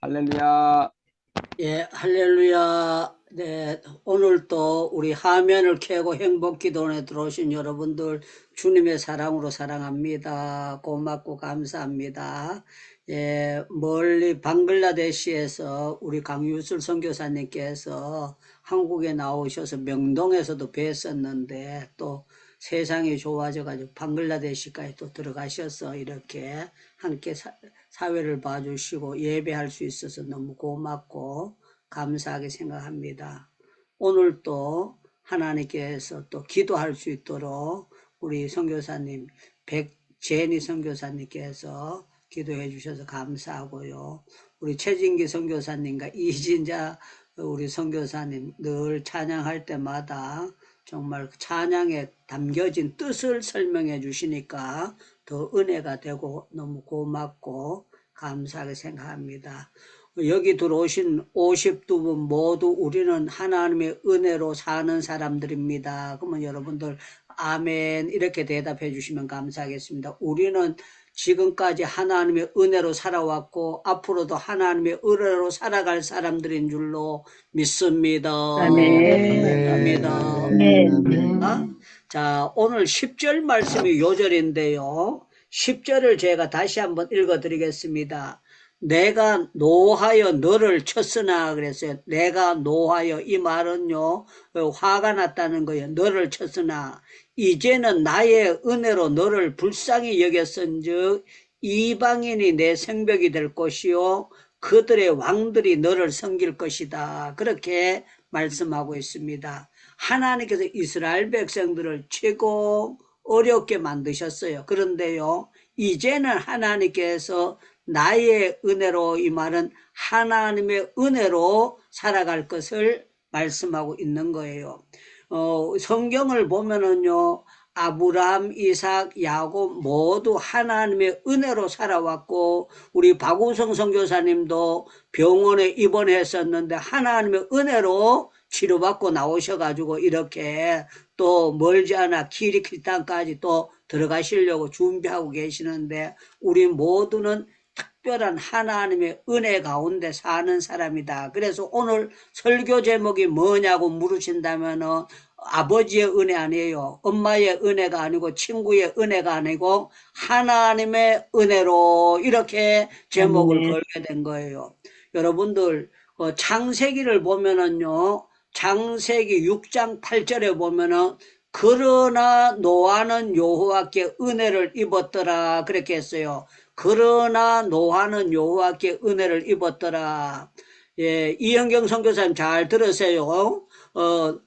할렐루야. 예, 할렐루야. 네, 오늘 또 우리 화면을 켜고 행복기도원에 들어오신 여러분들 주님의 사랑으로 사랑합니다. 고맙고 감사합니다. 예, 멀리 방글라데시에서 우리 강유술 선교사님께서 한국에 나오셔서 명동에서도 뵀었는데 또 세상이 좋아져가지고 방글라데시까지 또 들어가셔서 이렇게 함께 사회를 봐주시고 예배할 수 있어서 너무 고맙고 감사하게 생각합니다. 오늘 또 하나님께서 또 기도할 수 있도록 우리 선교사님 백제니 선교사님께서 기도해 주셔서 감사하고요. 우리 최진기 선교사님과 이진자 우리 선교사님 늘 찬양할 때마다 정말 찬양에 담겨진 뜻을 설명해 주시니까 더 은혜가 되고 너무 고맙고 감사하게 생각합니다. 여기 들어오신 52분 모두 우리는 하나님의 은혜로 사는 사람들입니다. 그러면 여러분들 아멘 이렇게 대답해 주시면 감사하겠습니다. 우리는 지금까지 하나님의 은혜로 살아왔고 앞으로도 하나님의 은혜로 살아갈 사람들인 줄로 믿습니다. 아멘. 감사합니다. 아멘. 자, 오늘 10절 말씀이 요절인데요. 10절을 제가 다시 한번 읽어 드리겠습니다. 내가 노하여 너를 쳤으나 그랬어요. 내가 노하여 이 말은요 화가 났다는 거예요. 너를 쳤으나 이제는 나의 은혜로 너를 불쌍히 여겼은즉 이방인이 내 성벽이 될 것이요 그들의 왕들이 너를 섬길 것이다. 그렇게 말씀하고 있습니다. 하나님께서 이스라엘 백성들을 최고 어렵게 만드셨어요. 그런데요 이제는 하나님께서 나의 은혜로, 이 말은 하나님의 은혜로 살아갈 것을 말씀하고 있는 거예요. 성경을 보면은요 아브라함, 이삭, 야곱 모두 하나님의 은혜로 살아왔고 우리 박우성 선교사님도 병원에 입원했었는데 하나님의 은혜로 치료받고 나오셔가지고 이렇게 또 멀지 않아 키리키탄까지 또 들어가시려고 준비하고 계시는데 우리 모두는 특별한 하나님의 은혜 가운데 사는 사람이다. 그래서 오늘 설교 제목이 뭐냐고 물으신다면 아버지의 은혜 아니에요. 엄마의 은혜가 아니고 친구의 은혜가 아니고 하나님의 은혜로 이렇게 제목을 아멘. 걸게 된 거예요. 여러분들 창세기를 보면은요. 창세기 6장 8절에 보면은 그러나 노아는 여호와께 은혜를 입었더라 그렇게 했어요. 그러나 노아는 여호와께 은혜를 입었더라. 예, 이현경 선교사님 잘 들으세요.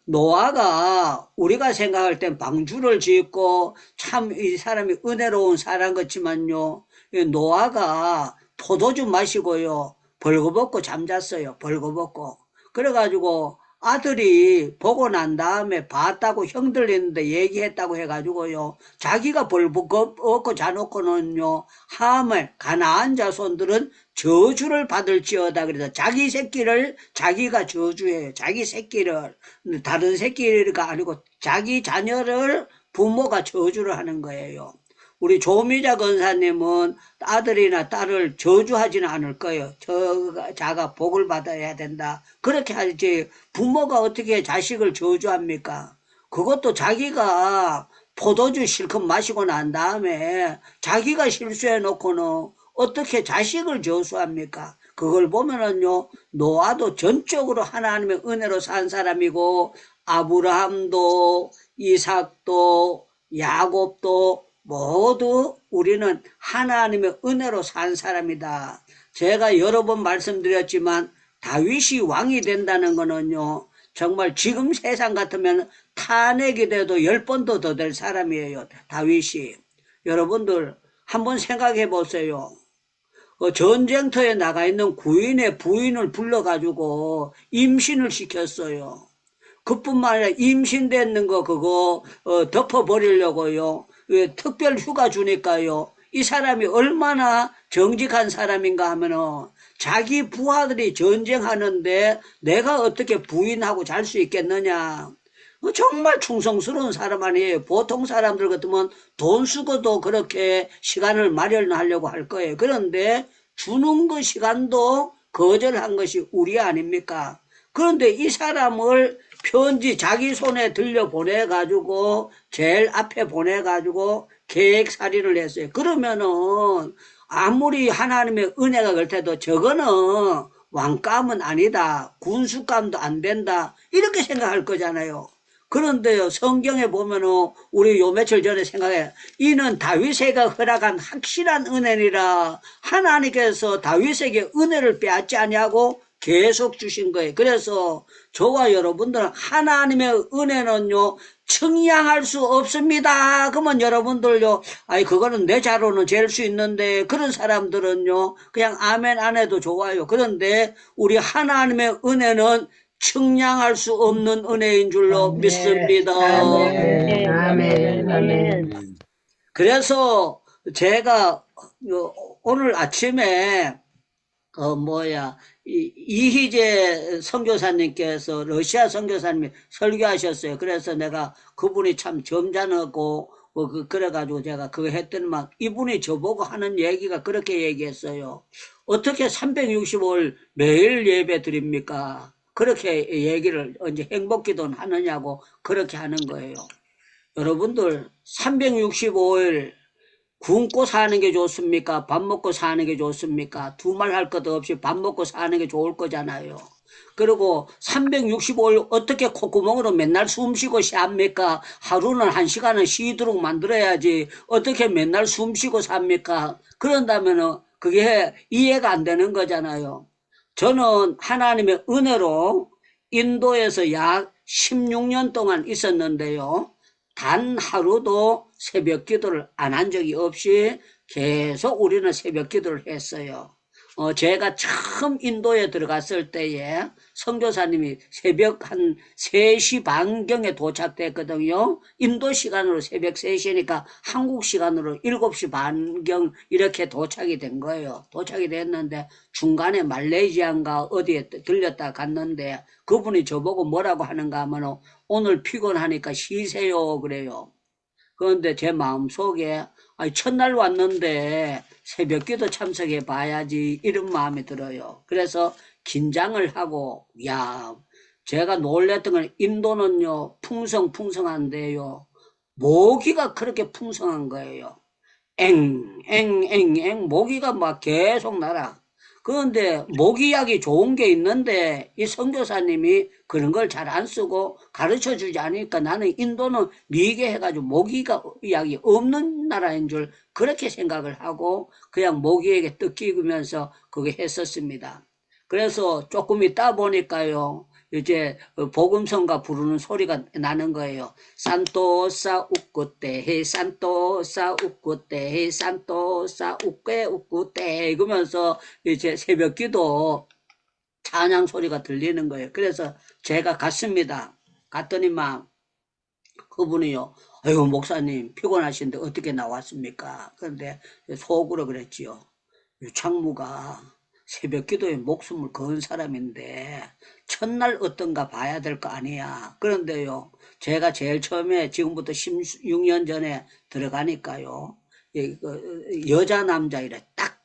노아가 우리가 생각할 땐 방주를 짓고 참 이 사람이 은혜로운 사람 같지만요. 노아가 포도주 마시고요. 벌거벗고 잠잤어요. 벌거벗고. 그래가지고 아들이 보고 난 다음에 봤다고 형들 있는데 얘기했다고 해가지고요. 자기가 벌거벗고 자놓고는요. 함을 가나안 자손들은 저주를 받을지어다. 그래서 자기 새끼를 자기가 저주해요. 자기 새끼를. 다른 새끼가 아니고 자기 자녀를 부모가 저주를 하는 거예요. 우리 조미자 권사님은 아들이나 딸을 저주하지는 않을 거예요. 자가 복을 받아야 된다. 그렇게 하지. 부모가 어떻게 자식을 저주합니까? 그것도 자기가 포도주 실컷 마시고 난 다음에 자기가 실수해 놓고는 어떻게 자식을 저주합니까? 그걸 보면은요, 노아도 전적으로 하나님의 은혜로 산 사람이고, 아브라함도, 이삭도, 야곱도, 모두 우리는 하나님의 은혜로 산 사람이다. 제가 여러 번 말씀드렸지만 다윗이 왕이 된다는 거는요. 정말 지금 세상 같으면 탄핵이 돼도 10번도 더 될 사람이에요. 다윗이. 여러분들 한번 생각해 보세요. 전쟁터에 나가 있는 구인의 부인을 불러가지고 임신을 시켰어요. 그뿐만 아니라 임신됐는 거 그거 덮어버리려고요. 특별 휴가 주니까요. 이 사람이 얼마나 정직한 사람인가 하면은 자기 부하들이 전쟁하는데 내가 어떻게 부인하고 잘 수 있겠느냐. 정말 충성스러운 사람 아니에요. 보통 사람들 같으면 돈 쓰고도 그렇게 시간을 마련하려고 할 거예요. 그런데 주는 그 시간도 거절한 것이 우리 아닙니까? 그런데 이 사람을 편지 자기 손에 들려 보내가지고 제일 앞에 보내가지고 계획살이를 했어요. 그러면은 아무리 하나님의 은혜가 그럴 때도 저거는 왕감은 아니다. 군수감도 안 된다. 이렇게 생각할 거잖아요. 그런데요, 성경에 보면은, 우리 요 며칠 전에 생각해, 이는 다윗에게 허락한 확실한 은혜니라. 하나님께서 다윗에게 은혜를 빼앗지 아니하고 계속 주신 거예요. 그래서 저와 여러분들은 하나님의 은혜는요, 측량할 수 없습니다. 그러면 여러분들요, 아이, 그거는 내 자로는 잴 수 있는데, 그런 사람들은요, 그냥 아멘 안 해도 좋아요. 그런데 우리 하나님의 은혜는 측량할 수 없는 은혜인 줄로 아멘. 믿습니다. 아멘. 아멘. 아멘. 그래서 제가 오늘 아침에 이희재 선교사님께서 러시아 선교사님이 설교하셨어요. 그래서 내가 그분이 참 점잖고 그래가지고 제가 그거 했더니만 이분이 저보고 하는 얘기가 그렇게 얘기했어요. 어떻게 365일 매일 예배 드립니까? 그렇게 얘기를 이제 행복기도는 하느냐고 그렇게 하는 거예요. 여러분들 365일 굶고 사는 게 좋습니까? 밥 먹고 사는 게 좋습니까? 두말 할 것 없이 밥 먹고 사는 게 좋을 거잖아요. 그리고 365일 어떻게 콧구멍으로 맨날 숨 쉬고 삽니까? 하루는 1시간은 쉬도록 만들어야지 어떻게 맨날 숨 쉬고 삽니까? 그런다면 그게 이해가 안 되는 거잖아요. 저는 하나님의 은혜로 인도에서 약 16년 동안 있었는데요. 단 하루도 새벽 기도를 안 한 적이 없이 계속 우리는 새벽 기도를 했어요. 제가 처음 인도에 들어갔을 때에 선교사님이 새벽 한 3시 반경에 도착됐거든요. 인도 시간으로 새벽 3시니까 한국 시간으로 7시 반경 이렇게 도착이 된 거예요. 도착이 됐는데 중간에 말레이시아인가 어디에 들렸다 갔는데 그분이 저보고 뭐라고 하는가 하면 오늘 피곤하니까 쉬세요 그래요. 그런데 제 마음속에 첫날 왔는데 새벽 기도 참석해 봐야지 이런 마음이 들어요. 그래서 긴장을 하고 제가 놀랬던 건 인도는요 풍성한데요 모기가 그렇게 풍성한 거예요. 앵 모기가 막 계속 날아. 그런데 모기약이 좋은 게 있는데 이 선교사님이 그런 걸 잘 안 쓰고 가르쳐 주지 않으니까 나는 인도는 미개해가지고 모기가 약이 없는 나라인 줄 그렇게 생각을 하고 그냥 모기에게 뜯기면서 그게 했었습니다. 그래서 조금 있다 보니까요 이제 복음성가 부르는 소리가 나는 거예요. 산토사 우꾸떼 산토사 우꾸떼 산토사 우que 우꾸떼 이러면서 이제 새벽기도 찬양 소리가 들리는 거예요. 그래서 제가 갔습니다. 갔더니만 그분이요. 아이고 목사님 피곤하신데 어떻게 나왔습니까? 그런데 속으로 그랬지요. 유창무가 새벽 기도에 목숨을 건 사람인데 첫날 어떤가 봐야 될 거 아니야. 그런데요 제가 제일 처음에 지금부터 16년 전에 들어가니까요 여자 남자 이래 딱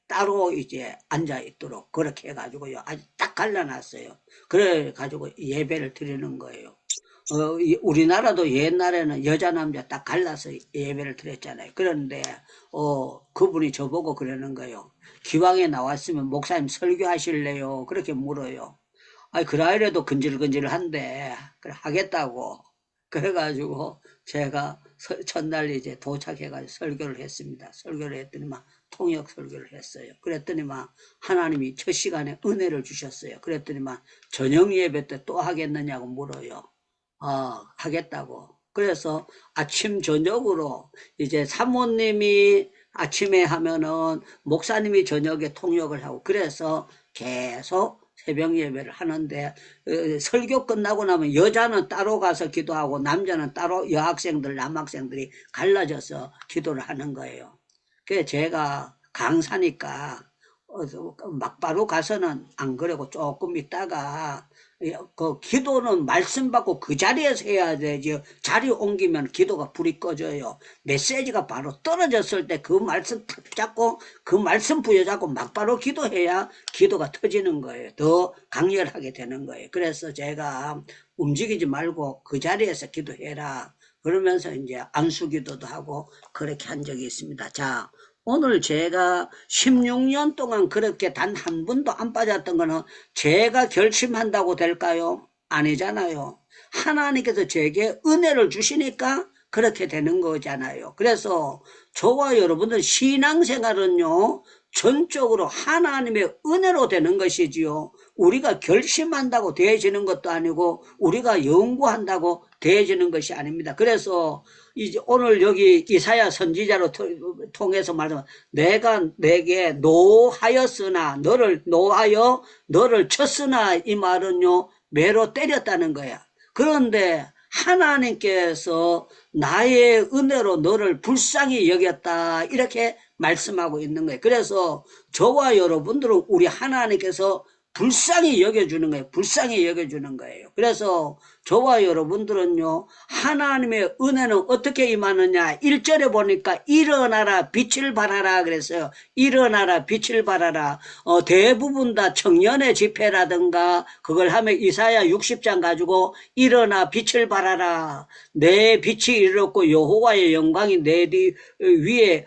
따로 이제 앉아 있도록 그렇게 해가지고요 아주 딱 갈라놨어요. 그래 가지고 예배를 드리는 거예요. 우리나라도 옛날에는 여자 남자 딱 갈라서 예배를 드렸잖아요. 그런데 그분이 저보고 그러는 거예요. 기왕에 나왔으면 목사님 설교하실래요? 그렇게 물어요. 그라이래도 근질근질한데 그래 하겠다고. 그래가지고 제가 첫날 이제 도착해가지고 설교를 했습니다. 설교를 했더니만 통역 설교를 했어요. 그랬더니만 하나님이 첫 시간에 은혜를 주셨어요. 그랬더니만 저녁 예배 때 또 하겠느냐고 물어요. 하겠다고. 그래서 아침 저녁으로 이제 사모님이 아침에 하면은 목사님이 저녁에 통역을 하고 그래서 계속 새벽 예배를 하는데 설교 끝나고 나면 여자는 따로 가서 기도하고 남자는 따로 여학생들 남학생들이 갈라져서 기도를 하는 거예요. 그래서 제가 강사니까 막바로 가서는 안 그러고 조금 있다가 그 기도는 말씀 받고 그 자리에서 해야 되지. 자리 옮기면 기도가 불이 꺼져요. 메시지가 바로 떨어졌을 때 그 말씀 탁 잡고 그 말씀 부여잡고 막바로 기도해야 기도가 터지는 거예요. 더 강렬하게 되는 거예요. 그래서 제가 움직이지 말고 그 자리에서 기도해라. 그러면서 이제 안수기도도 하고 그렇게 한 적이 있습니다. 자, 오늘 제가 16년 동안 그렇게 단 한 번도 안 빠졌던 거는 제가 결심한다고 될까요? 아니잖아요. 하나님께서 제게 은혜를 주시니까 그렇게 되는 거잖아요. 그래서 저와 여러분들 신앙생활은요, 전적으로 하나님의 은혜로 되는 것이지요. 우리가 결심한다고 되어지는 것도 아니고 우리가 연구한다고 되어지는 것이 아닙니다. 그래서 이제 오늘 여기 이사야 선지자로 통해서 말하면 내가 내게 노하였으나 너를 노하여 너를 쳤으나 이 말은요 매로 때렸다는 거야. 그런데 하나님께서 나의 은혜로 너를 불쌍히 여겼다 이렇게 말씀하고 있는 거예요. 그래서 저와 여러분들은 우리 하나님께서 불쌍히 여겨주는 거예요. 불쌍히 여겨주는 거예요. 그래서 저와 여러분들은요, 하나님의 은혜는 어떻게 임하느냐? 1절에 보니까 일어나라, 빛을 발하라 그랬어요. 일어나라, 빛을 발하라. 대부분 다 청년의 집회라든가 그걸 하면 이사야 60장 가지고 일어나 빛을 발하라. 내 빛이 이르렀고 여호와의 영광이 내 위에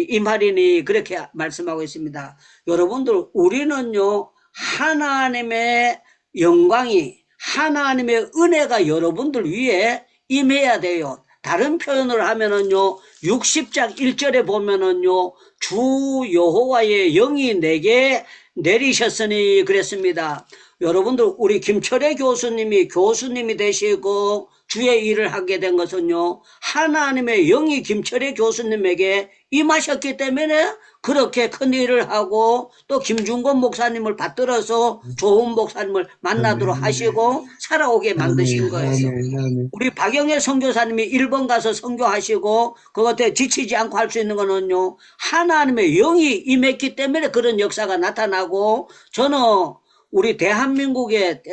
임하리니 그렇게 말씀하고 있습니다. 여러분들 우리는요, 하나님의 영광이 하나님의 은혜가 여러분들 위에 임해야 돼요. 다른 표현을 하면은요 60장 1절에 보면은요 주 여호와의 영이 내게 내리셨으니 그랬습니다. 여러분들 우리 김철애 교수님이 되시고 주의 일을 하게 된 것은요 하나님의 영이 김철애 교수님에게 임하셨기 때문에 그렇게 큰 일을 하고 또 김중권 목사님을 받들어서 좋은 목사님을 만나도록 하시고 살아오게 만드신 거예요. 우리 박영애 선교사님이 일본 가서 선교하시고 그것에 지치지 않고 할 수 있는 거는요 하나님의 영이 임했기 때문에 그런 역사가 나타나고 저는 우리 대한민국의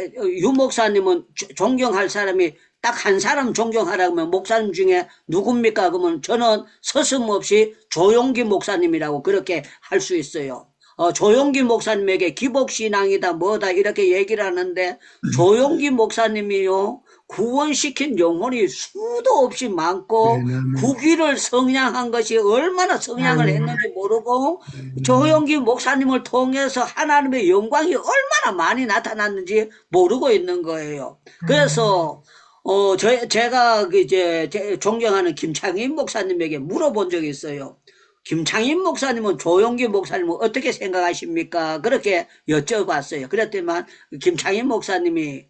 유 목사님은 존경할 사람이 딱 한 사람 존경하라면 목사님 중에 누굽니까? 그러면 저는 서슴없이 조용기 목사님이라고 그렇게 할 수 있어요. 조용기 목사님에게 기복신앙이다 뭐다 이렇게 얘기를 하는데 조용기 목사님이요 구원시킨 영혼이 수도 없이 많고 구기를 성량한 것이 얼마나 성량을 했는지 모르고 조용기 목사님을 통해서 하나님의 영광이 얼마나 많이 나타났는지 모르고 있는 거예요. 그래서 제가 이제 존경하는 김창인 목사님에게 물어본 적이 있어요. 김창인 목사님은 조용기 목사님은 어떻게 생각하십니까? 그렇게 여쭤봤어요. 그랬더니만 김창인 목사님이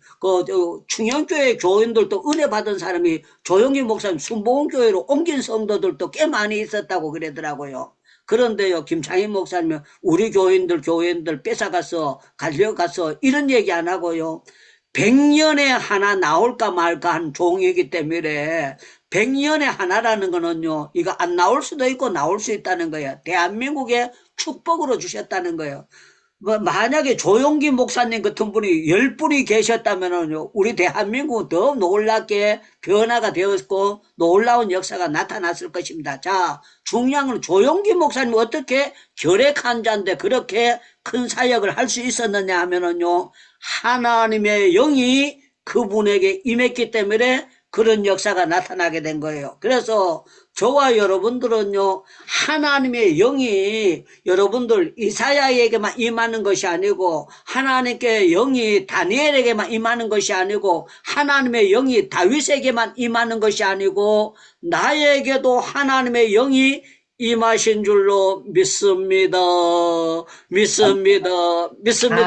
충영교회 교인들도 은혜 받은 사람이 조용기 목사님 순복음교회로 옮긴 성도들도 꽤 많이 있었다고 그러더라고요. 그런데요, 김창인 목사님은 우리 교인들 뺏어가서 갈려가서 이런 얘기 안 하고요. 100년에 하나 나올까 말까 한 종이기 때문에 100년에 하나라는 거는요 이거 안 나올 수도 있고 나올 수 있다는 거예요. 대한민국에 축복으로 주셨다는 거예요. 만약에 조용기 목사님 같은 분이 10분이 계셨다면요 우리 대한민국은 더 놀랍게 변화가 되었고 놀라운 역사가 나타났을 것입니다. 자, 중요한 건 조용기 목사님 어떻게 결핵환자인데 그렇게 큰 사역을 할 수 있었느냐 하면은요 하나님의 영이 그분에게 임했기 때문에 그런 역사가 나타나게 된 거예요. 그래서 저와 여러분들은요 하나님의 영이 여러분들 이사야에게만 임하는 것이 아니고 하나님께 영이 다니엘에게만 임하는 것이 아니고 하나님의 영이 다윗에게만 임하는 것이 아니고 나에게도 하나님의 영이 임하신 줄로 믿습니다.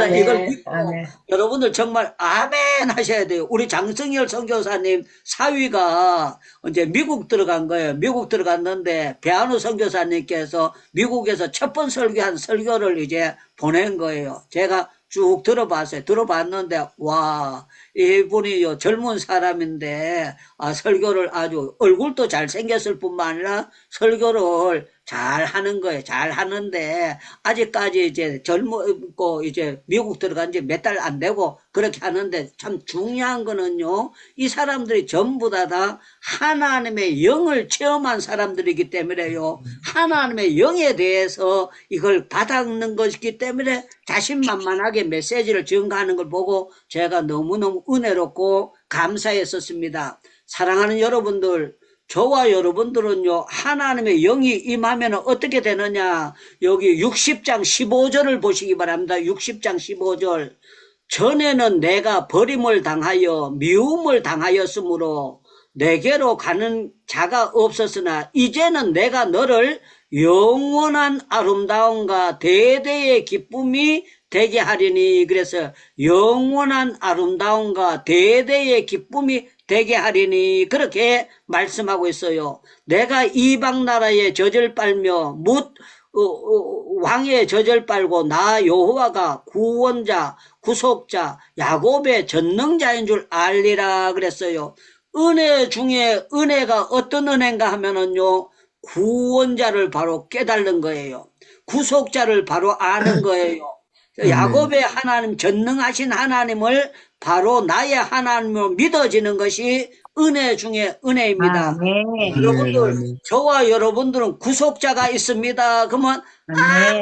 아멘, 이걸 믿고 아멘. 여러분들 정말 아멘 하셔야 돼요. 우리 장성열 선교사님 사위가 이제 미국 들어간 거예요. 미국 들어갔는데 배한우 선교사님께서 미국에서 첫 번 설교한 설교를 이제 보낸 거예요. 제가 쭉 들어봤어요. 들어봤는데 와 이분이 젊은 사람인데 설교를 아주 얼굴도 잘생겼을 뿐만 아니라 설교를 잘 하는 거예요. 잘 하는데, 아직까지 이제 젊고, 이제 미국 들어간 지 몇 달 안 되고, 그렇게 하는데, 참 중요한 거는요, 이 사람들이 전부 다 하나님의 영을 체험한 사람들이기 때문에요, 하나님의 영에 대해서 이걸 받아먹는 것이기 때문에 자신만만하게 메시지를 전가하는 걸 보고 제가 너무너무 은혜롭고 감사했었습니다. 사랑하는 여러분들, 저와 여러분들은요, 하나님의 영이 임하면 어떻게 되느냐. 여기 60장 15절을 보시기 바랍니다. 60장 15절. 전에는 내가 버림을 당하여 미움을 당하였으므로 내게로 가는 자가 없었으나 이제는 내가 너를 영원한 아름다움과 대대의 기쁨이 되게 하리니. 그래서 영원한 아름다움과 대대의 기쁨이 되게 하리니 그렇게 말씀하고 있어요. 내가 이방 나라에 젖을 빨며 왕의 젖을 빨고 나 여호와가 구원자 구속자 야곱의 전능자인 줄 알리라 그랬어요. 은혜 중에 은혜가 어떤 은혜인가 하면은요, 구원자를 바로 깨달는 거예요. 구속자를 바로 아는 거예요. 야곱의 하나님, 전능하신 하나님을 바로 나의 하나님으로 믿어지는 것이 은혜 중에 은혜입니다. 아멘. 여러분들, 저와 여러분들은 구속자가 있습니다. 그러면 아멘.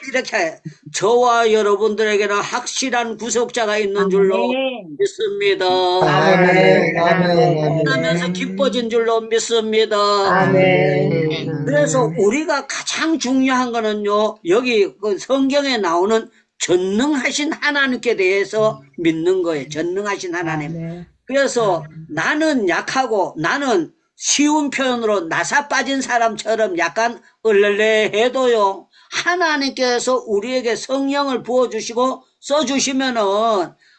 이렇게 저와 여러분들에게는 확실한 구속자가 있는 줄로 아멘. 믿습니다. 아멘. 아멘. 하면서 기뻐진 줄로 믿습니다. 아멘. 그래서 우리가 가장 중요한 거는요, 여기 그 성경에 나오는 전능하신 하나님께 대해서 믿는 거예요. 전능하신 하나님. 그래서 나는 약하고 나는 쉬운 표현으로 나사 빠진 사람처럼 약간 얼레레해도요, 하나님께서 우리에게 성령을 부어주시고 써주시면은,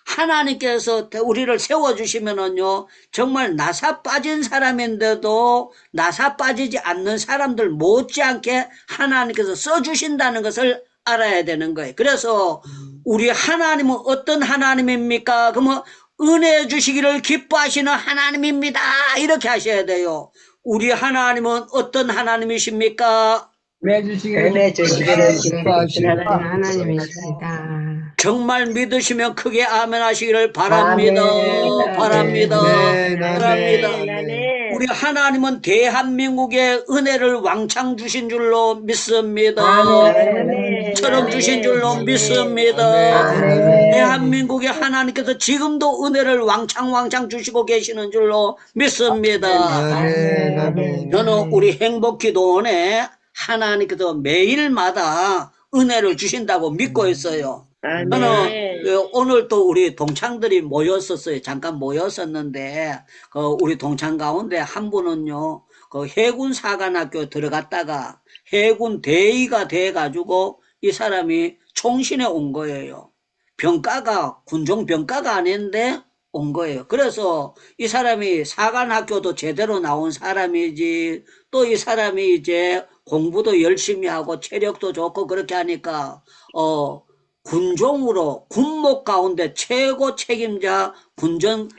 하나님께서 우리를 세워주시면은요, 정말 나사 빠진 사람인데도 나사 빠지지 않는 사람들 못지않게 하나님께서 써주신다는 것을 알아야 되는 거예요. 그래서 우리 하나님은 어떤 하나님입니까? 그러면 은혜 주시기를 기뻐하시는 하나님입니다. 이렇게 하셔야 돼요. 우리 하나님은 어떤 하나님이십니까? 은혜 주시기를 기뻐하시는 하나님이십니다. 정말 믿으시면 크게 아멘 하시기를 바랍니다. 아멘. 바랍니다. 아멘. 바랍니다. 아멘. 우리 하나님은 대한민국에 은혜를 왕창 주신 줄로 믿습니다. 아멘. 처럼 주신 줄로 믿습니다. 아멘. 대한민국에 하나님께서 지금도 은혜를 왕창 주시고 계시는 줄로 믿습니다. 아멘. 저는 우리 행복기도원에 하나님께서 매일마다 은혜를 주신다고 믿고 있어요. 저는 오늘 또 우리 동창들이 모였었어요. 잠깐 모였었는데 우리 동창 가운데 한 분은요, 그 해군 사관학교 들어갔다가 해군 대위가 돼가지고 이 사람이 총신에 온 거예요. 병가가 군종 병가가 아닌데 온 거예요. 그래서 이 사람이 사관학교도 제대로 나온 사람이지, 또 이 사람이 이제 공부도 열심히 하고 체력도 좋고 그렇게 하니까 군종으로 군목 가운데 최고 책임자 군전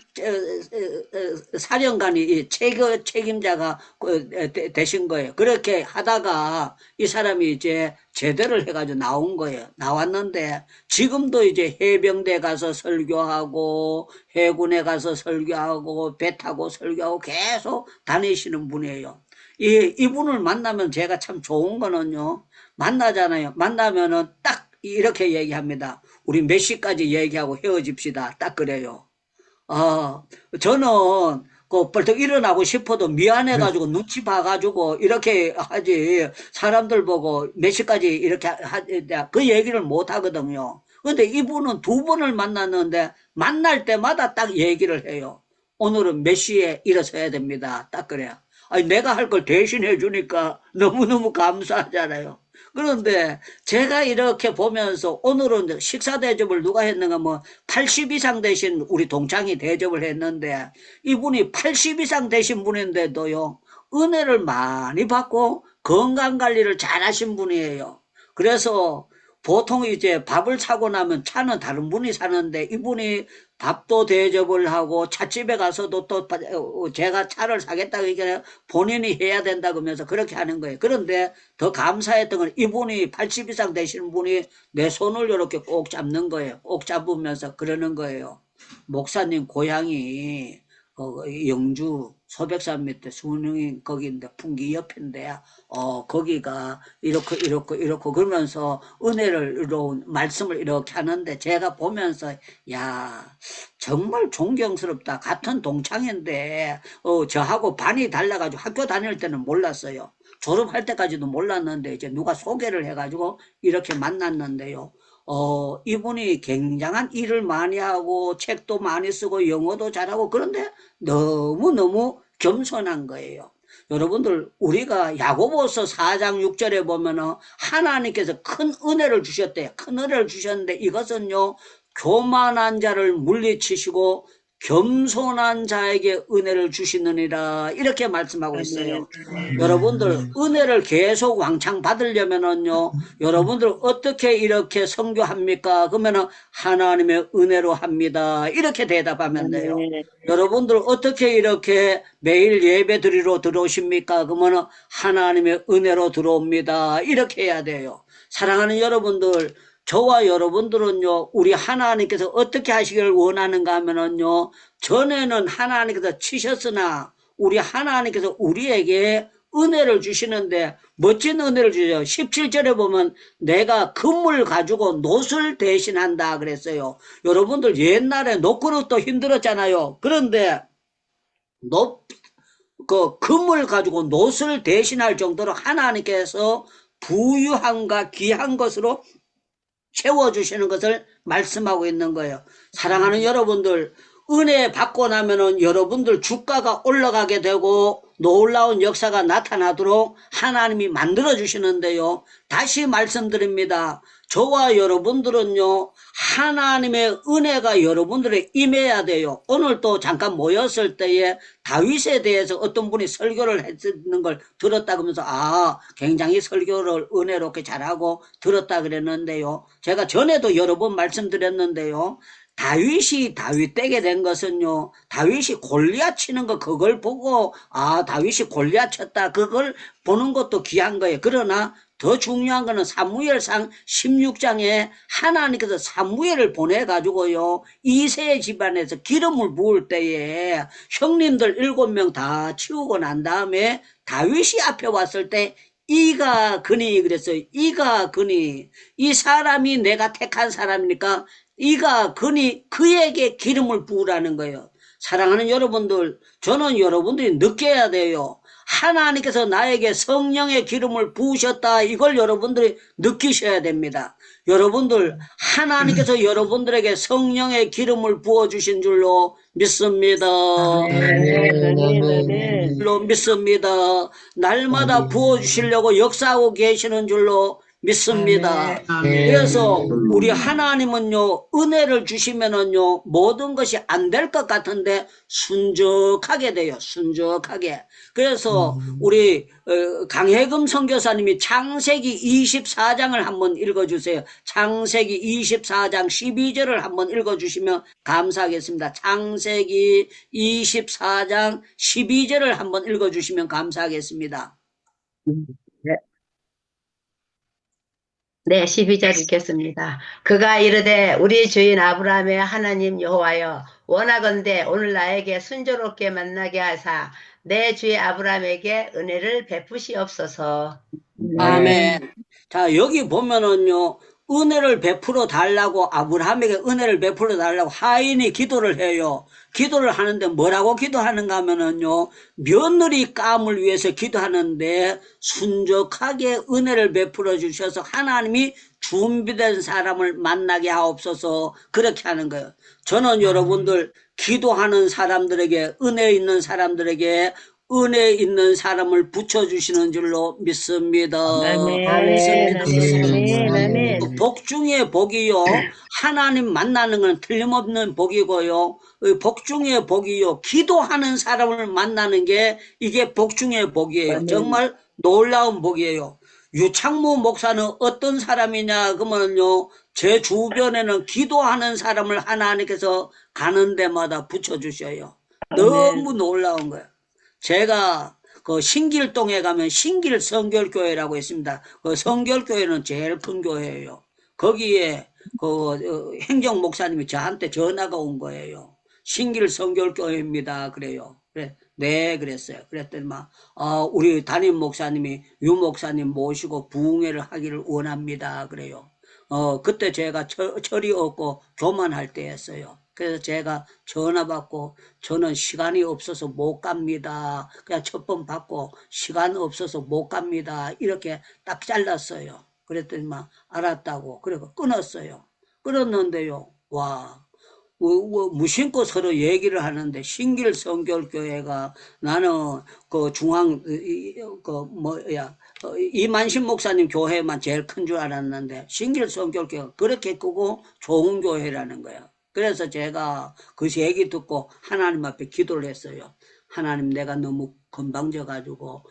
사령관이 최고 책임자가 되신 거예요. 그렇게 하다가 이 사람이 이제 제대를 해가지고 나온 거예요. 나왔는데 지금도 이제 해병대 가서 설교하고 해군에 가서 설교하고 배 타고 설교하고 계속 다니시는 분이에요. 이분을 만나면 제가 참 좋은 거는요, 만나잖아요. 만나면은 딱 이렇게 얘기합니다. 우리 몇 시까지 얘기하고 헤어집시다. 딱 그래요. 저는 벌떡 일어나고 싶어도 미안해가지고 눈치 봐가지고 이렇게 하지, 사람들 보고 몇 시까지 이렇게 그 얘기를 못 하거든요. 근데 이분은 두 번을 만났는데 만날 때마다 딱 얘기를 해요. 오늘은 몇 시에 일어서야 됩니다. 딱 그래요. 아니, 내가 할 걸 대신해 주니까 너무너무 감사하잖아요. 그런데 제가 이렇게 보면서 오늘은 식사 대접을 누가 했는가, 80 이상 되신 우리 동창이 대접을 했는데 이분이 80 이상 되신 분인데도요, 은혜를 많이 받고 건강 관리를 잘 하신 분이에요. 그래서 보통 이제 밥을 사고 나면 차는 다른 분이 사는데 이분이 밥도 대접을 하고 찻집에 가서도 또 제가 차를 사겠다고 얘기하면 본인이 해야 된다 그러면서 그렇게 하는 거예요. 그런데 더 감사했던 건 이분이 80 이상 되시는 분이 내 손을 이렇게 꼭 잡는 거예요. 꼭 잡으면서 그러는 거예요. 목사님 고향이 영주 소백산 밑에 순릉이 거기인데 풍기 옆인데 거기가 이렇고 그러면서 은혜를 이룬 말씀을 이렇게 하는데 제가 보면서 야 정말 존경스럽다. 같은 동창인데 저하고 반이 달라가지고 학교 다닐 때는 몰랐어요. 졸업할 때까지도 몰랐는데 이제 누가 소개를 해가지고 이렇게 만났는데요. 이분이 굉장한 일을 많이 하고 책도 많이 쓰고 영어도 잘하고 그런데 너무너무 겸손한 거예요. 여러분들 우리가 야고보서 4장 6절에 보면은 하나님께서 큰 은혜를 주셨대요. 큰 은혜를 주셨는데 이것은요 교만한 자를 물리치시고 겸손한 자에게 은혜를 주시느니라 이렇게 말씀하고 있어요. 여러분들 은혜를 계속 왕창 받으려면은요 여러분들 어떻게 이렇게 선교합니까? 그러면은 하나님의 은혜로 합니다. 이렇게 대답하면 돼요. 여러분들 어떻게 이렇게 매일 예배 드리러 들어오십니까? 그러면은 하나님의 은혜로 들어옵니다. 이렇게 해야 돼요. 사랑하는 여러분들, 저와 여러분들은요, 우리 하나님께서 어떻게 하시기를 원하는가 하면은요, 전에는 하나님께서 치셨으나, 우리 하나님께서 우리에게 은혜를 주시는데, 멋진 은혜를 주죠. 17절에 보면, 내가 금을 가지고 놋을 대신한다 그랬어요. 여러분들 옛날에 놋그릇도 힘들었잖아요. 그런데, 금을 가지고 놋을 대신할 정도로 하나님께서 부유함과 귀한 것으로 채워주시는 것을 말씀하고 있는 거예요. 사랑하는 여러분들, 은혜 받고 나면은 여러분들 주가가 올라가게 되고 놀라운 역사가 나타나도록 하나님이 만들어 주시는데요. 다시 말씀드립니다. 저와 여러분들은요, 하나님의 은혜가 여러분들에 임해야 돼요. 오늘 또 잠깐 모였을 때에 다윗에 대해서 어떤 분이 설교를 했는 걸 들었다 그러면서 굉장히 설교를 은혜롭게 잘하고 들었다 그랬는데요. 제가 전에도 여러 번 말씀드렸는데요. 다윗이 다윗 되게 된 것은요, 다윗이 골리앗 치는 거 그걸 보고 다윗이 골리앗 쳤다 그걸 보는 것도 귀한 거예요. 그러나 더 중요한 거는 사무엘상 16장에 하나님께서 사무엘을 보내가지고요, 이세 집안에서 기름을 부을 때에 형님들 7명 다 치우고 난 다음에 다윗이 앞에 왔을 때 이가 그니 그랬어요. 이가 그니 이 사람이 내가 택한 사람이니까 이가 그니 그에게 기름을 부으라는 거예요. 사랑하는 여러분들, 저는 여러분들이 느껴야 돼요. 하나님께서 나에게 성령의 기름을 부으셨다. 이걸 여러분들이 느끼셔야 됩니다. 여러분들, 하나님께서 여러분들에게 성령의 기름을 부어주신 줄로 믿습니다. 줄로 믿습니다. 날마다 부어주시려고 역사하고 계시는 줄로 믿습니다. 그래서 우리 하나님은요, 은혜를 주시면은요, 모든 것이 안 될 것 같은데 순적하게 돼요. 순적하게. 그래서 우리 강혜금 선교사님이 창세기 24장을 한번 읽어주세요. 창세기 24장 12절을 한번 읽어주시면 감사하겠습니다. 창세기 24장 12절을 한번 읽어주시면 감사하겠습니다. 네, 12절 읽겠습니다. 그가 이르되 우리 주인 아브라함의 하나님 여호와여 원하건대 오늘 나에게 순조롭게 만나게 하사 내 주의 아브라함에게 은혜를 베푸시옵소서. 아멘. 자, 여기 보면은요, 은혜를 베풀어 달라고, 아브라함에게 은혜를 베풀어 달라고 하인이 기도를 해요. 기도를 하는데 뭐라고 기도하는가 하면은요, 며느리 감을 위해서 기도하는데 순적하게 은혜를 베풀어 주셔서 하나님이 준비된 사람을 만나게 하옵소서, 그렇게 하는 거예요. 저는 여러분들 기도하는 사람들에게, 은혜 있는 사람들에게 은혜 있는 사람을 붙여주시는 줄로 믿습니다. 복 중에 복이요. 하나님 만나는 건 틀림없는 복이고요. 복 중에 복이요. 기도하는 사람을 만나는 게 이게 복 중에 복이에요. 정말 놀라운 복이에요. 유창무 목사는 어떤 사람이냐 그러면요, 제 주변에는 기도하는 사람을 하나님께서 가는 데마다 붙여주셔요. 아멘. 너무 놀라운 거예요. 제가 그 신길동에 가면 신길 성결교회라고 있습니다. 그 성결교회는 제일 큰 교회예요. 거기에 그 행정 목사님이 저한테 전화가 온 거예요. 신길 성결교회입니다. 그래요. 그래, 네, 그랬어요. 그랬더니 막 우리 담임 목사님이 유 목사님 모시고 부흥회를 하기를 원합니다. 그래요. 그때 제가 철이 없고 교만할 때였어요. 그래서 제가 전화 받고 저는 시간이 없어서 못 갑니다. 그냥 첫 번 받고 시간 없어서 못 갑니다. 이렇게 딱 잘랐어요. 그랬더니 막 알았다고. 그리고 끊었어요. 끊었는데요. 와. 무심코 서로 얘기를 하는데 신길 성결교회가 나는 그 중앙 그 뭐야 이만신 목사님 교회만 제일 큰 줄 알았는데 신길 성결교회가 그렇게 크고 좋은 교회라는 거예요. 그래서 제가 그 얘기 듣고 하나님 앞에 기도를 했어요. 하나님, 내가 너무 건방져 가지고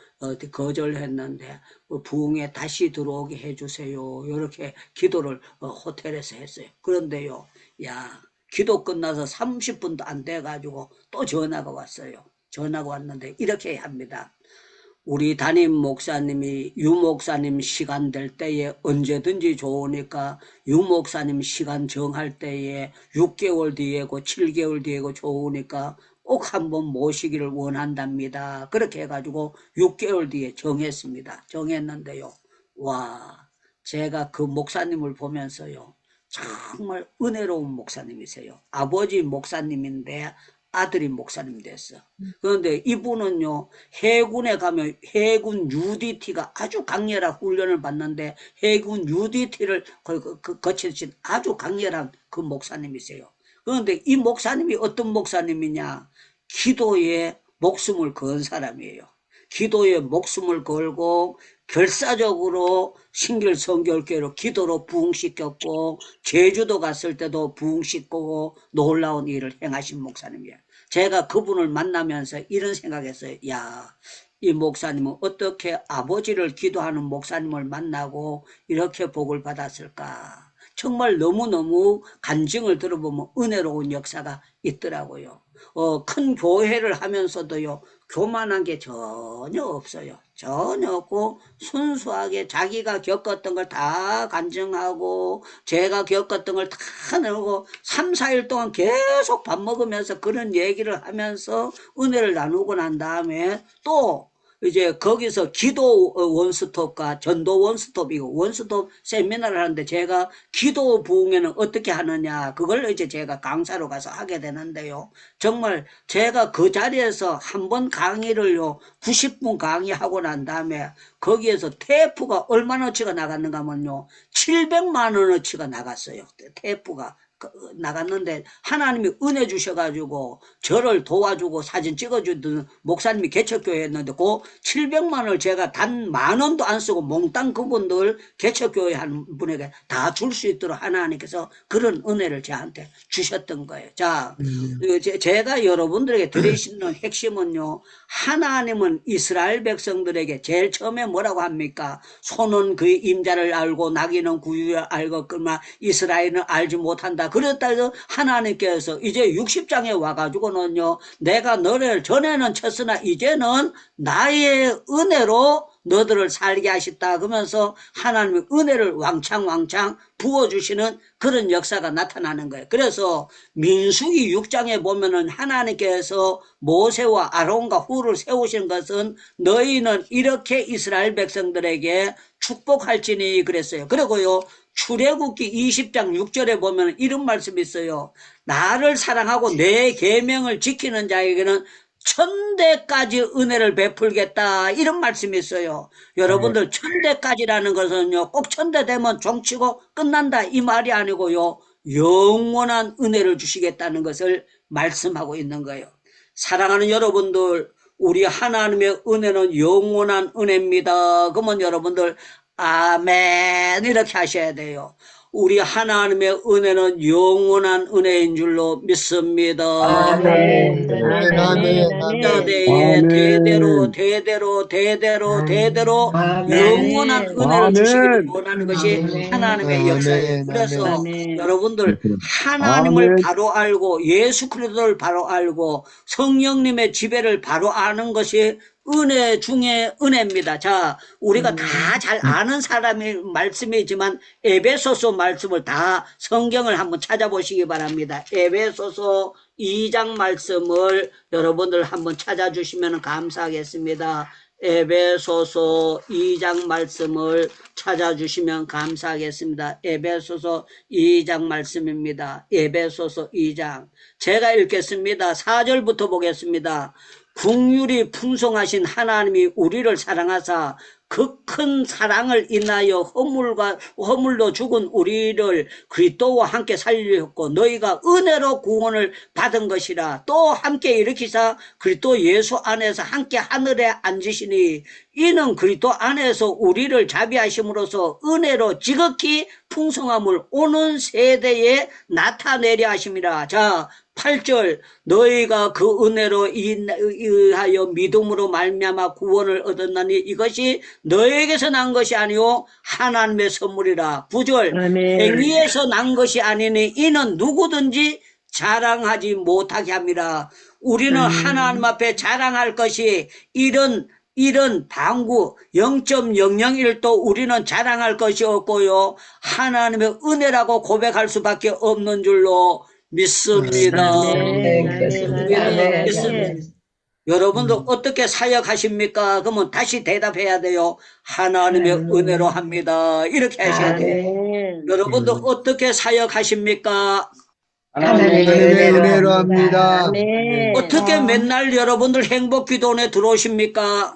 거절했는데 부흥에 다시 들어오게 해주세요. 이렇게 기도를 호텔에서 했어요. 그런데요, 야, 기도 끝나서 30분도 안 돼가지고 또 전화가 왔어요. 전화가 왔는데 이렇게 합니다. 우리 담임 목사님이 유 목사님 시간 될 때에 언제든지 좋으니까 유 목사님 시간 정할 때에 6개월 뒤에고 7개월 뒤에고 좋으니까 꼭 한번 모시기를 원한답니다. 그렇게 해가지고 6개월 뒤에 정했습니다. 정했는데요. 와, 제가 그 목사님을 보면서요. 정말 은혜로운 목사님이세요. 아버지 목사님인데 아들이 목사님 됐어. 그런데 이분은요, 해군에 가면 해군 UDT가 아주 강렬한 훈련을 받는데 해군 UDT를 거치신 아주 강렬한 그 목사님이세요. 그런데 이 목사님이 어떤 목사님이냐? 기도에 목숨을 건 사람이에요. 기도에 목숨을 걸고 결사적으로 신길 성결교회로 기도로 부흥시켰고 제주도 갔을 때도 부흥시키고 놀라운 일을 행하신 목사님이에요. 제가 그분을 만나면서 이런 생각했어요. 야, 이 목사님은 어떻게 아버지를 기도하는 목사님을 만나고 이렇게 복을 받았을까? 정말 너무너무 간증을 들어보면 은혜로운 역사가 있더라고요. 큰 교회를 하면서도요, 교만한 게 전혀 없어요. 전혀 없고 순수하게 자기가 겪었던 걸 다 간증하고 제가 겪었던 걸 다 나누고 3, 4일 동안 계속 밥 먹으면서 그런 얘기를 하면서 은혜를 나누고 난 다음에 또 이제 거기서 기도 원스톱과 전도 원스톱이고 원스톱 세미나를 하는데 제가 기도 부흥회는 어떻게 하느냐 그걸 이제 제가 강사로 가서 하게 되는데요. 정말 제가 그 자리에서 한 번 강의를요 90분 강의하고 난 다음에 거기에서 테이프가 얼마나치가 나갔는가 하면요 700만 원어치가 나갔어요. 테이프가 나갔는데 하나님이 은혜 주셔가지고 저를 도와주고 사진 찍어주던 목사님이 개척교회 했는데 그 700만 원을 제가 단 만 원도 안 쓰고 몽땅 그분들 개척교회 한 분에게 다 줄 수 있도록 하나님께서 그런 은혜를 저한테 주셨던 거예요. 자, 제가 여러분들에게 드리시는 핵심은요, 하나님은 이스라엘 백성들에게 제일 처음에 뭐라고 합니까? 소는 그의 임자를 알고 나귀는 구유를 알겠거니와 이스라엘은 알지 못한다. 그랬다 해서 하나님께서 이제 60장에 와가지고는요, 내가 너를 전에는 쳤으나 이제는 나의 은혜로 너들을 살게 하셨다. 그러면서 하나님의 은혜를 왕창 부어주시는 그런 역사가 나타나는 거예요. 그래서 민수기 6장에 보면은 하나님께서 모세와 아론과 훌을 세우신 것은 너희는 이렇게 이스라엘 백성들에게 축복할지니 그랬어요. 그리고요, 출애굽기 20장 6절에 보면 이런 말씀이 있어요. 나를 사랑하고 내 계명을 지키는 자에게는 천대까지 은혜를 베풀겠다 이런 말씀이 있어요. 여러분들 천대까지라는 것은요 꼭 천대 되면 종치고 끝난다 이 말이 아니고요 영원한 은혜를 주시겠다는 것을 말씀하고 있는 거예요. 사랑하는 여러분들, 우리 하나님의 은혜는 영원한 은혜입니다. 그러면 여러분들 아멘 이렇게 하셔야 돼요. 우리 하나님의 은혜는 영원한 은혜인 줄로 믿습니다. 아멘. 아멘, 아멘. 아멘, 아멘. 자대에 대대로 아멘, 대대로 대대로 대대로 아멘. 영원한 아멘. 은혜를 주시기를 아멘, 원하는 것이 하나님의 역사예요. 아멘, 그래서 아멘. 여러분들 하나님을 아멘, 바로 알고 예수 그리스도를 바로 알고 성령님의 지배를 바로 아는 것이 은혜 중에 은혜입니다. 자, 우리가 다 잘 아는 사람의 말씀이지만 에베소서 말씀을 다 성경을 한번 찾아보시기 바랍니다. 에베소서 2장 말씀을 여러분들 한번 찾아주시면 감사하겠습니다. 에베소서 2장 말씀을 찾아주시면 감사하겠습니다. 에베소서 2장 말씀입니다. 에베소서 2장. 제가 읽겠습니다. 4절부터 보겠습니다. 긍휼이 풍성하신 하나님이 우리를 사랑하사 그 큰 사랑을 인하여 허물로 죽은 우리를 그리스도와 함께 살리셨고 너희가 은혜로 구원을 받은 것이라. 또 함께 일으키사 그리스도 예수 안에서 함께 하늘에 앉으시니 이는 그리스도 안에서 우리를 자비하심으로써 은혜로 지극히 풍성함을 오는 세대에 나타내려 하심이라. 자, 8절 너희가 그 은혜로 인하여 믿음으로 말미암아 구원을 얻었나니 이것이 너에게서 난 것이 아니요 하나님의 선물이라. 9절 아멘. 행위에서 난 것이 아니니 이는 누구든지 자랑하지 못하게 함이라. 우리는 하나님 앞에 자랑할 것이 이런 방구 0.001도 우리는 자랑할 것이 없고요 하나님의 은혜라고 고백할 수밖에 없는 줄로 믿습니다. 아멘. 아멘. 믿습니다. 아멘. 여러분도 어떻게 사역하십니까? 그러면 다시 대답해야 돼요. 하나님의 은혜로 합니다. 이렇게 하셔야 돼요. 아멘. 여러분도 어떻게 사역하십니까? 하나님의 은혜로 은혜로 합니다. 아멘. 어떻게 맨날 여러분들 행복기도원에 들어오십니까?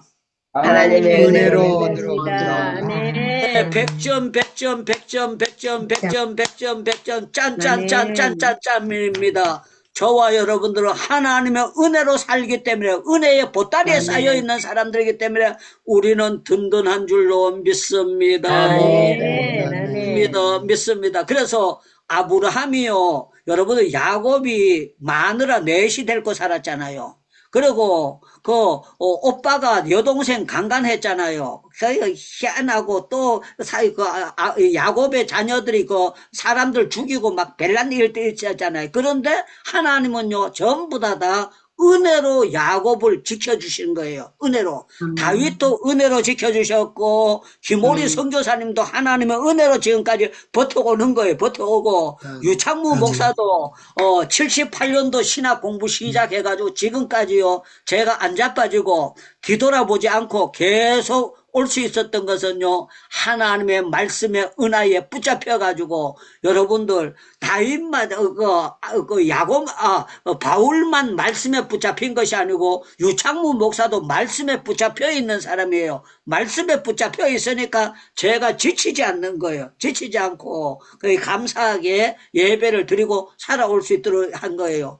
하나님의 은혜로 은혜로 들어옵니다. 아멘. 100점, 100점, 100점, 100점, 100점, 100점, 100점, 짠짠짠짠짠짠입니다. 저와 여러분들은 하나님의 은혜로 살기 때문에 은혜의 보따리에 쌓여있는 사람들이기 때문에 우리는 든든한 줄로 믿습니다. 아멘. 믿습니다. 그래서 아브라함이요, 여러분들 야곱이 마누라 넷이 데리고 살았잖아요. 그리고 오빠가 여동생 강간했잖아요. 그 희한하고 또 야곱의 자녀들이 사람들 죽이고 막 별난 일들 있었잖아요. 그런데 하나님은요 전부 다 은혜로 야곱을 지켜주신 거예요. 은혜로. 다윗도 은혜로 지켜주셨고 김오리 선교사님도 하나님의 은혜로 지금까지 버텨오는 거예요. 버텨오고 유창무 목사도 78년도 신학 공부 시작해가지고 지금까지요 제가 안 자빠지고 뒤돌아보지 않고 계속 올 수 있었던 것은요 하나님의 말씀의 은하에 붙잡혀가지고 여러분들 다윗만 야곱 바울만 말씀에 붙잡힌 것이 아니고 유창무 목사도 말씀에 붙잡혀 있는 사람이에요. 말씀에 붙잡혀 있으니까 제가 지치지 않는 거예요. 지치지 않고 감사하게 예배를 드리고 살아올 수 있도록 한 거예요.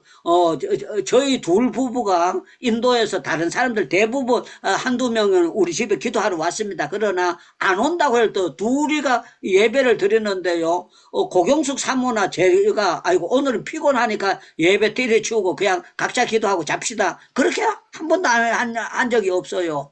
저희 둘 부부가 인도에서 다른 사람들 대부분 한두 명은 우리 집에 기도하러 왔습니다. 그러나 안 온다고 해도 둘이가 예배를 드리는데요. 고경숙 사모나 제가 아이고 오늘은 피곤하니까 예배 때려치우고 그냥 각자 기도하고 잡시다. 그렇게 한 번도 한 적이 없어요.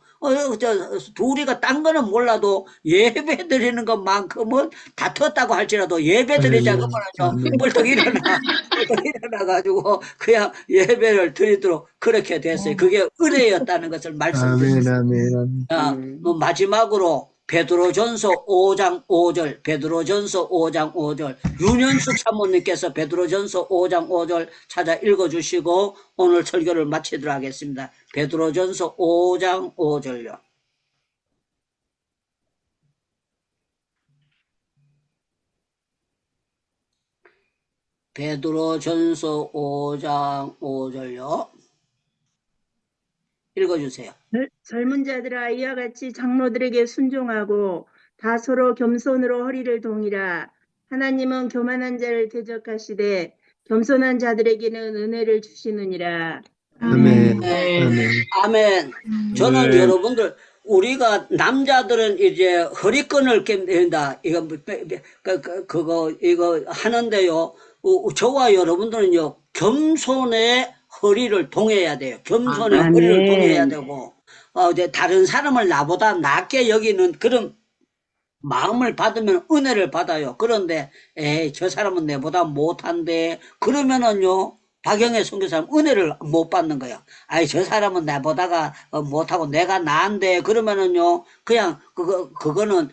둘이가 딴 거는 몰라도 예배 드리는 것만큼은 다퉜다고 할지라도 예배 드리자 그러면요 벌떡 일어나가지고 그냥 예배를 드리도록 그렇게 됐어요. 그게 은혜였다는 것을 말씀드립니다. 아멘. 마지막으로 베드로전서 5장 5절 베드로전서 5장 5절 윤현숙 사모님께서 베드로전서 5장 5절 찾아 읽어주시고 오늘 설교를 마치도록 하겠습니다. 베드로전서 5장 5절요. 베드로전서 5장 5절요. 읽어주세요. 젊은 자들아 이와 같이 장로들에게 순종하고 다 서로 겸손으로 허리를 동이라. 하나님은 교만한 자를 대적하시되 겸손한 자들에게는 은혜를 주시느니라. 아멘. 아멘. 저는 네. 여러분들 우리가 남자들은 이제 허리끈을 깬다. 이거 하는데요. 저와 여러분들은요, 겸손의 허리를 동해야 돼요. 겸손의 허리를 동해야 아멘. 되고, 이제 다른 사람을 나보다 낮게 여기는 그런 마음을 받으면 은혜를 받아요. 그런데, 에이, 저 사람은 내보다 못한데, 그러면은요, 박영애 선교사는 은혜를 못 받는 거예요. 아이, 저 사람은 나보다가 못하고 내가 나은데, 그러면은요, 그냥, 그거는,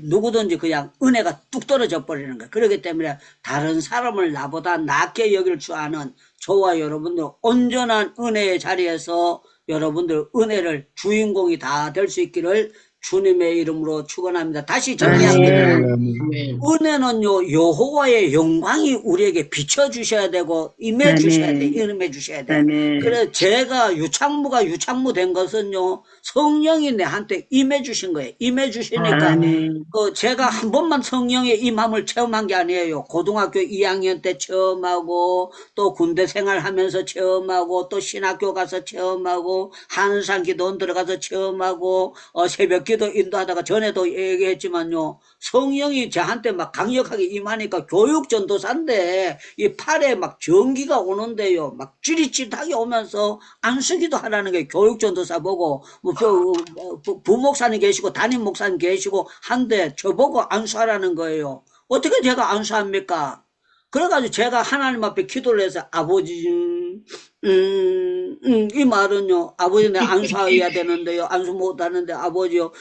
누구든지 그냥 은혜가 뚝 떨어져 버리는 거예요. 그렇기 때문에 다른 사람을 나보다 낮게 여길 줄 아는 저와 여러분들 온전한 은혜의 자리에서 여러분들 은혜를 주인공이 다 될 수 있기를 주님의 이름으로 축원합니다. 다시 정리합니다. 아멘. 은혜는요, 여호와의 영광이 우리에게 비춰주셔야 되고, 임해주셔야 돼, 임해주셔야 돼. 아멘. 그래서 제가 유창무가 유창무 된 것은요, 성령이 내한테 임해주신 거예요. 임해주시니까, 아멘. 제가 한 번만 성령의 임함을 체험한 게 아니에요. 고등학교 2학년 때 체험하고, 또 군대 생활하면서 체험하고, 또 신학교 가서 체험하고, 한산 기도원 들어가서 체험하고, 새벽 기도 인도하다가 전에도 얘기했지만요, 성령이 저한테 막 강력하게 임하니까 교육전도사인데 이 팔에 막 전기가 오는데요. 막 찌릿찌릿하게 오면서 안수기도 하라는 게 교육전도사 보고 뭐 부목사님 계시고 담임 목사님 계시고 한데 저보고 안수하라는 거예요. 어떻게 제가 안수합니까? 그래가지고 제가 하나님 앞에 기도를 해서 아버지 이 말은요, 아버지 내가 안수해야 되는데요, 안수 못하는데 아버지요,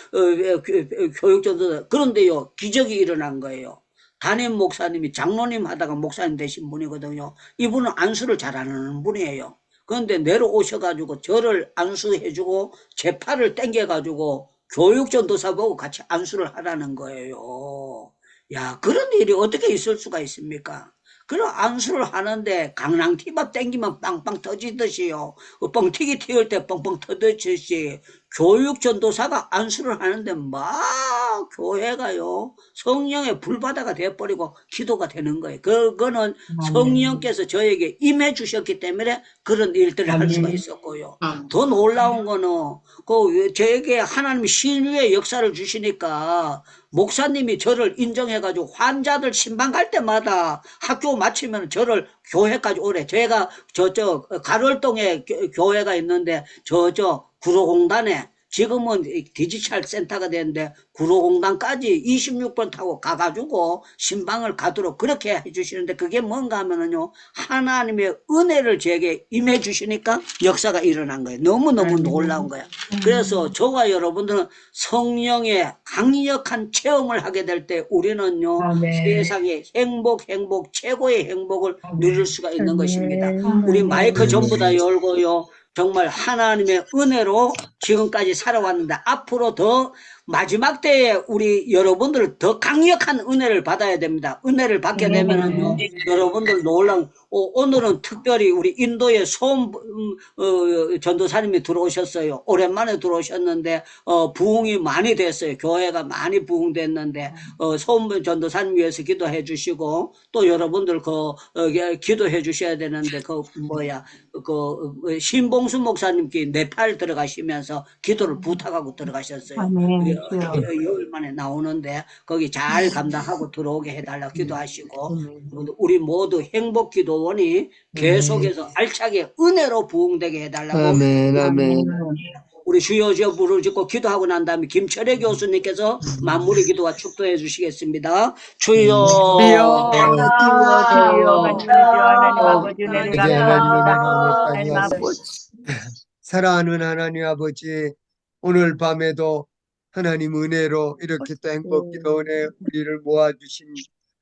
교육전도 그런데요, 기적이 일어난 거예요. 담임 목사님이 장로님 하다가 목사님 되신 분이거든요. 이분은 안수를 잘하는 분이에요. 그런데 내려오셔가지고 저를 안수해주고 제 팔을 당겨가지고 교육전도사 보고 같이 안수를 하라는 거예요. 야, 그런 일이 어떻게 있을 수가 있습니까? 그런 안수를 하는데 강낭티밥 땡기면 빵빵 터지듯이요. 뻥튀기 튀을 때 뻥뻥 터듯이 교육전도사가 안수를 하는데 막 교회가요. 성령의 불바다가 돼버리고 기도가 되는 거예요. 그거는 성령께서 저에게 임해 주셨기 때문에 그런 일들을 할 수가 있었고요. 더 놀라운 거는 저에게 하나님이 신유의 역사를 주시니까 목사님이 저를 인정해가지고 환자들 신방 갈 때마다 학교 마치면 저를 교회까지 오래. 제가 가롤동에 교회가 있는데 구로공단에 지금은 디지털 센터가 됐는데 구로공단까지 26번 타고 가가지고 신방을 가도록 그렇게 해주시는데 그게 뭔가 하면은요 하나님의 은혜를 제게 임해 주시니까 역사가 일어난 거예요. 너무너무 놀라운 거예요. 그래서 저와 여러분들은 성령의 강력한 체험을 하게 될 때 우리는요 세상의 행복 최고의 행복을 누릴 수가 있는 것입니다. 우리 마이크 전부 다 열고요. 정말 하나님의 은혜로 지금까지 살아왔는데 앞으로 더 마지막 때에 우리 여러분들 더 강력한 은혜를 받아야 됩니다. 은혜를 받게 되면은요 여러분들 놀라운 오늘은 특별히 우리 인도의 소음 전도사님이 들어오셨어요. 오랜만에 들어오셨는데 부흥이 많이 됐어요. 교회가 많이 부흥됐는데 소음 전도사님 위해서 기도해 주시고 또 여러분들 기도해 주셔야 되는데 신봉수 목사님께 네팔 들어가시면서 기도를 부탁하고 들어가셨어요. 열흘 만에 나오는데 거기 잘 감당하고 들어오게 해달라고 기도하시고 우리 모두 행복기도원이 계속해서 알차게 은혜로 부흥되게 해달라고 아멘, 아멘. 우리 주여 주여 부를 짓고 기도하고 난 다음에 김철애 교수님께서 마무리 기도와 축도해 주시겠습니다. 주여 주여, 주여, 간절히 주여 하나님 아버지 은혜를 이제 하나님 감사합니다. 은혜를 하나님 아버지. 사랑하는 하나님 아버지, 오늘 밤에도 하나님 은혜로 이렇게 또 행복기도원에 우리를 모아주신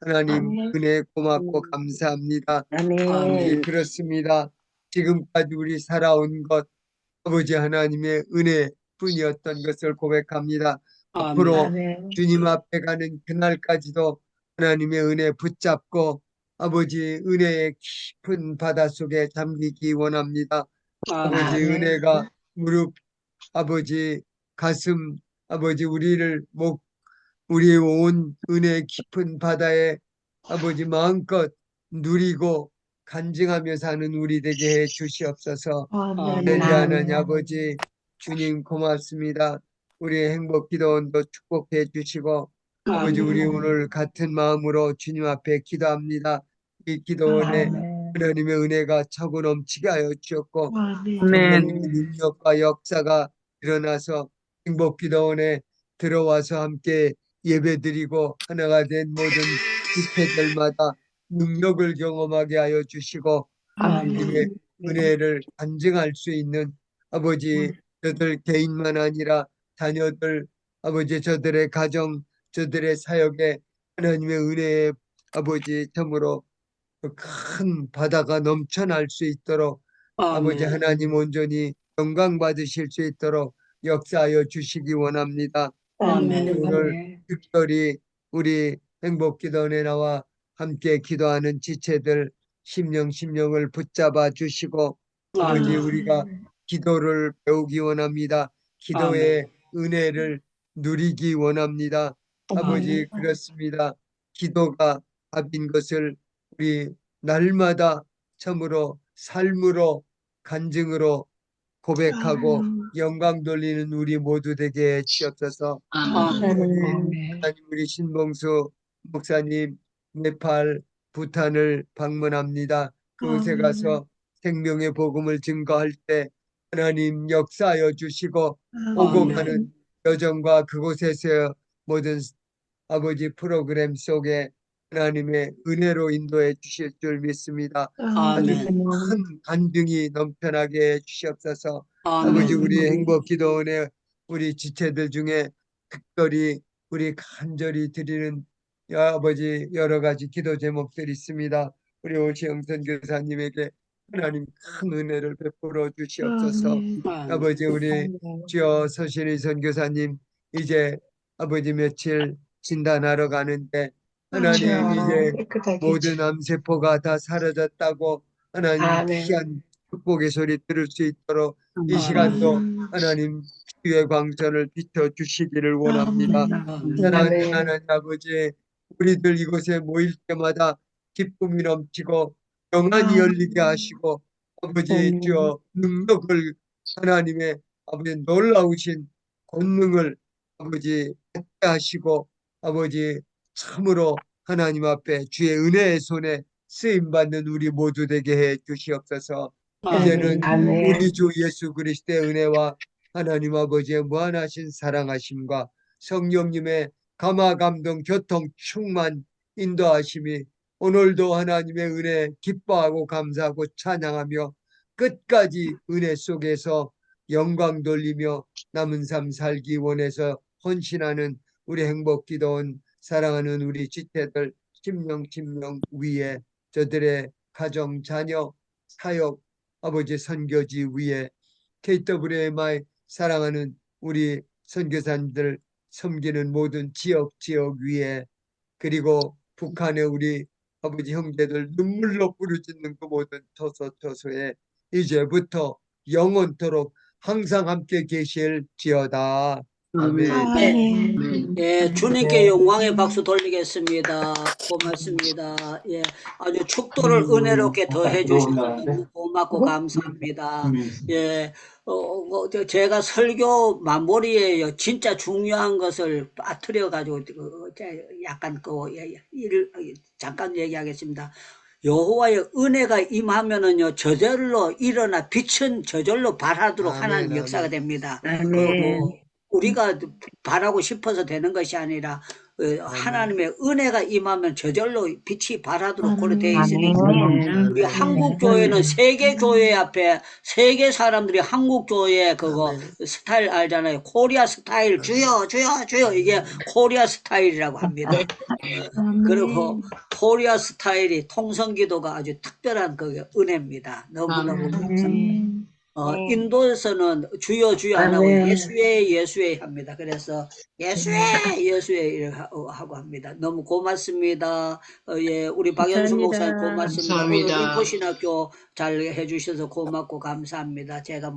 하나님 은혜 고맙고 감사합니다. 아멘. 그렇습니다. 지금까지 우리 살아온 것 아버지 하나님의 은혜뿐이었던 것을 고백합니다. 앞으로 아멘. 주님 앞에 가는 그날까지도 하나님의 은혜 붙잡고 아버지 은혜의 깊은 바다 속에 잠기기 원합니다. 아버지 아멘. 은혜가 무릎, 아버지 가슴, 아버지 우리의 온 은혜 깊은 바다에 아버지 마음껏 누리고 간증하며 사는 우리 되게 해 주시옵소서. 아멘. 렐리 하나님 아버지 주님 고맙습니다. 우리 행복기도원도 축복해 주시고 아버지 우리 오늘 같은 마음으로 주님 앞에 기도합니다. 이 기도원에 아멘. 하나님의 은혜가 차고 넘치게 하여 주셨고 아멘. 성령님의 능력과 역사가 일어나서 행복기도원에 들어와서 함께 예배드리고 하나가 된 모든 지체들마다 능력을 경험하게 하여 주시고 하나님의 아멘. 은혜를 간증할 수 있는 아버지 저들 개인만 아니라 자녀들 아버지 저들의 가정 저들의 사역에 하나님의 은혜에 아버지 참으로 큰 바다가 넘쳐날 수 있도록 아버지 아멘. 하나님 온전히 영광 받으실 수 있도록 역사하여 주시기 원합니다. 아멘. 오늘 특별히 우리 행복기도원에 나와 함께 기도하는 지체들 심령을 붙잡아 주시고 아버지 아멘. 우리가 기도를 배우기 원합니다. 기도의 은혜를 누리기 원합니다. 아버지 그렇습니다. 기도가 답인 것을 우리 날마다 참으로 삶으로 간증으로 고백하고 영광 돌리는 우리 모두 되게 해 주옵소서. 아멘. 우리 하나님 우리 신봉수 목사님 네팔 부탄을 방문합니다. 그곳에 가서 생명의 복음을 증거할 때 하나님 역사하여 주시고 오고 아멘. 가는 여정과 그곳에서 모든 아버지 프로그램 속에 하나님의 은혜로 인도해 주실 줄 믿습니다. 아주 아멘. 큰 간증이 넘쳐나게 해 주시옵소서. 아버지 아멘. 우리 행복기도원의 우리 지체들 중에 특별히 우리 간절히 드리는 아버지 여러 가지 기도 제목들이 있습니다. 우리 오시영 선교사님에게 하나님 큰 은혜를 베풀어 주시옵소서. 아버지 우리 주여 서신의 선교사님 이제 아버지 며칠 진단하러 가는데 하나님 이제 모든 암세포가 다 사라졌다고 하나님 귀한 축복의 소리 들을 수 있도록 이 시간도 하나님 주의 광선을 비춰 주시기를 원합니다. 사랑하는 하나님 아버지 우리들 이곳에 모일 때마다 기쁨이 넘치고 영안이 열리게 하시고 아버지 주여 능력을 하나님의 아버지 놀라우신 권능을 아버지 받게 하시고 아버지 참으로 하나님 앞에 주의 은혜의 손에 쓰임받는 우리 모두 되게 해 주시옵소서. 이제는 우리 주 예수 그리스도의 은혜와 하나님 아버지의 무한하신 사랑하심과 성령님의 감화 감동 교통 충만 인도하심이 오늘도 하나님의 은혜 기뻐하고 감사하고 찬양하며 끝까지 은혜 속에서 영광 돌리며 남은 삶 살기 원해서 헌신하는 우리 행복기도원 사랑하는 우리 지체들 심령 위에 저들의 가정 자녀 사역 아버지 선교지 위에 KWMI 사랑하는 우리 선교사님들 섬기는 모든 지역 위에 그리고 북한의 우리 아버지 형제들 눈물로 부르짖는 그 모든 처소에 이제부터 영원토록 항상 함께 계실지어다. 아멘. 예, 주님께 영광의 박수 돌리겠습니다. 고맙습니다. 예, 아주 축도를 은혜롭게 더해 주셔서 너무 고맙고 감사합니다. 예, 제가 설교 마무리에 진짜 중요한 것을 빠뜨려 가지고 약간 잠깐 얘기하겠습니다. 여호와의 은혜가 임하면은요 저절로 일어나 빛은 저절로 발하도록 아멘, 하나님 아멘. 역사가 됩니다. 아멘. 그리고 우리가 바라고 싶어서 되는 것이 아니라 하나님의 은혜가 임하면 저절로 빛이 발하도록 그렇게 되어 있으니까 우리 한국 교회는 세계 교회 앞에 세계 사람들이 한국 교회 그거 스타일 알잖아요. 코리아 스타일 주여 주여 주여 이게 코리아 스타일이라고 합니다. 그리고 코리아 스타일이 통성기도가 아주 특별한 그 은혜입니다. 너무너무 감사합니다. 인도에서는 주여 주여 안 하고 예수의 합니다. 그래서 예수의 이렇게 하고 합니다. 너무 고맙습니다. 예, 우리 박연수 목사님 고맙습니다. 오늘 인포신학교 잘 해주셔서 고맙고 감사합니다. 제가